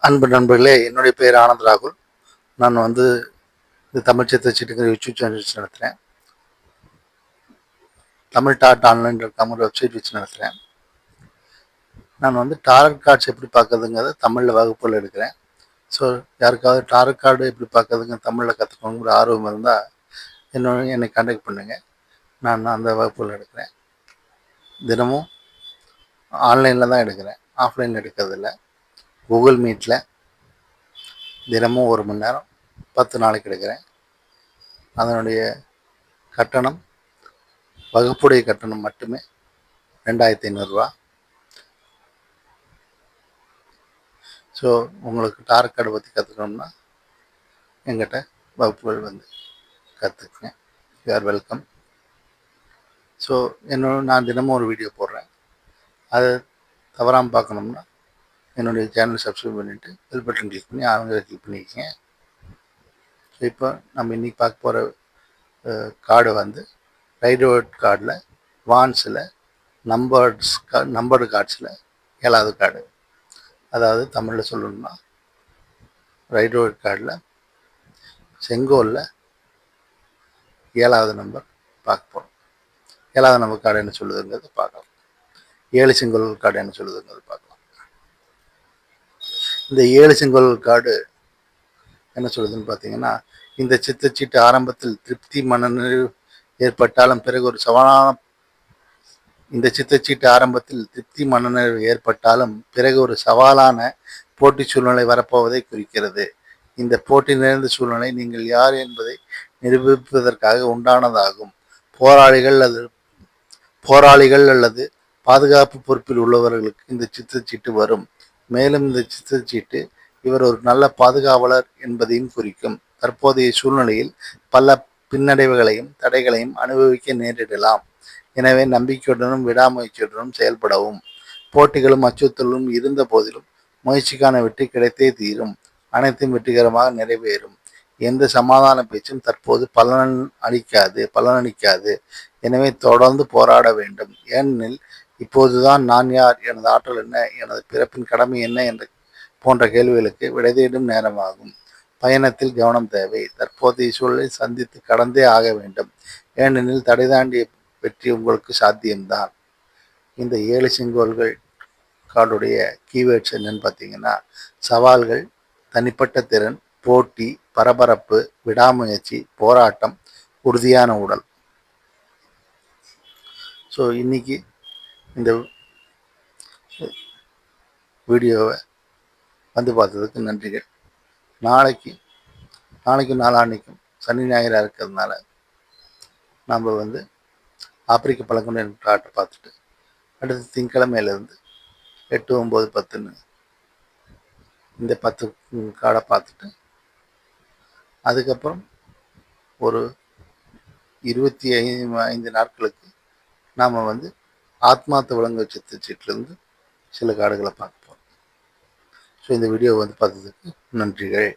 அன்பு நண்பர்களே, என்னுடைய பெயர் ஆனந்த் ராகுல். நான் இந்த தமிழ் சித்திரச்சீட்டுங்கிற யூடியூப் சேனல் வச்சு நடத்துகிறேன். தமிழ் டாட் ஆன்லைன்.com வெப்சைட் வச்சு நடத்துகிறேன். நான் டாரட் கார்ட்ஸ் எப்படி பார்க்கறதுங்கிறத தமிழில் வகுப்புகள் எடுக்கிறேன். ஸோ யாருக்காவது டாரட் கார்டு எப்படி பார்க்கறதுங்க தமிழில் கற்றுக்கணுங்கிற ஆர்வம் இருந்தால் என்னை கான்டாக்ட் பண்ணுங்கள். நான் அந்த வகுப்புகள் எடுக்கிறேன். தினமும் ஆன்லைனில் தான் எடுக்கிறேன், ஆஃப்லைனில் எடுக்கிறதில்ல. கூகுள் மீட்டில் தினமும் 1 மணி நேரம் 10 நாளைக்கு எடுக்கிறேன். அதனுடைய கட்டணம், வகுப்புடைய கட்டணம் மட்டுமே 2500 ரூபா. ஸோ உங்களுக்கு டாரட் கார்டை பற்றி கற்றுக்கணும்னா எங்கிட்ட வகுப்புகள் கற்றுக்குங்க. You are welcome. ஸோ நான் தினமும் ஒரு வீடியோ போடுறேன். அதை தவறாமல் பார்க்கணும்னா என்னுடைய சேனல் சப்ஸ்கிரைப் பண்ணிவிட்டு பெல் பட்டன் கிளிக் பண்ணி கிளிக் பண்ணிக்கோங்க. ஸோ இப்போ நம்ம இன்றைக்கி பார்க்க போகிற கார்டு ரைடோட் கார்டில் வான்ஸில் நம்பர்டு கார்ட்ஸில் 7வது கார்டு. அதாவது தமிழில் சொல்லணும்னா ரைடோட் கார்டில் செங்கோலில் 7வது நம்பர் பார்க்க போகிறோம். 7வது நம்பர் கார்டு என்ன சொல்லுதுங்கிறது பார்க்கலாம். 7 செங்கோல் கார்டு என்ன சொல்லுதுங்கிறது பார்க்கலாம். இந்த 7 செங்கோல் கார்டு என்ன சொல்லுதுன்னு பார்த்தீங்கன்னா, இந்த சித்தச்சீட்டு ஆரம்பத்தில் திருப்தி மனநிறைவு ஏற்பட்டாலும் பிறகு ஒரு சவாலான போட்டி சூழ்நிலை வரப்போவதை குறிக்கிறது. இந்த போட்டி நிறைந்த சூழ்நிலை நீங்கள் யார் என்பதை நிரூபிப்பதற்காக உண்டானதாகும். போராளிகள் அல்லது பாதுகாப்பு பொறுப்பில் உள்ளவர்களுக்கு இந்த சித்தச்சீட்டு வரும். மேலும் இந்த சித்தச்சீட்டு இவர் ஒரு நல்ல பாதுகாவலர் என்பதையும் குறிக்கும். தற்போதைய சூழ்நிலையில் பல பின்னடைவுகளையும் தடைகளையும் அனுபவிக்க நேரிடலாம். எனவே நம்பிக்கையுடனும் விடாமுயற்சியுடனும் செயல்படவும். போட்டிகளும் அச்சுறுத்தலும் இருந்த போதிலும் முயற்சிக்கான வெற்றி கிடைத்தே தீரும். அனைத்தும் வெற்றிகரமாக நிறைவேறும். எந்த சமாதான பேச்சும் தற்போது பலனளிக்காது. எனவே தொடர்ந்து போராட வேண்டும். ஏனெனில் இப்போதுதான் நான் யார், எனது ஆற்றல் என்ன, எனது பிறப்பின் கடமை என்ன என்ற போன்ற கேள்விகளுக்கு விடை தேடும் நேரமாகும். பயணத்தில் கவனம் தேவை. தற்போதைய சூழலை சந்தித்து கடந்தே ஆக வேண்டும். ஏனெனில் தடை தாண்டிய வெற்றி உங்களுக்கு சாத்தியம்தான். இந்த 7 செங்கோல்கள் கார்டுடைய கீவேர்ட்ஸ் என்னன்னு பார்த்தீங்கன்னா, சவால்கள், தனிப்பட்ட திறன், போட்டி, பரபரப்பு, விடாமுயற்சி, போராட்டம், உறுதியான உடல். ஸோ இன்னைக்கு இந்த வீடியோவை பார்த்ததுக்கு நன்றிகள். நாளைக்கும் நாளான்னைக்கும் சனி ஞாயிறாக இருக்கிறதுனால நம்ம ஆப்பிரிக்க பழங்குடி காட்டை பார்த்துட்டு அடுத்த திங்கக்கிழமையிலேருந்து 8, 9, 10ன்னு இந்த 10 காடை பார்த்துட்டு அதுக்கப்புறம் ஒரு 25 நாட்களுக்கு நாம் ஆத்மார்த்த விலங்கு சித்தச்சீட்டிலேருந்து சில காடுகளை பார்க்க போகிறோம். ஸோ இந்த வீடியோ பார்த்ததுக்கு நன்றிகள்.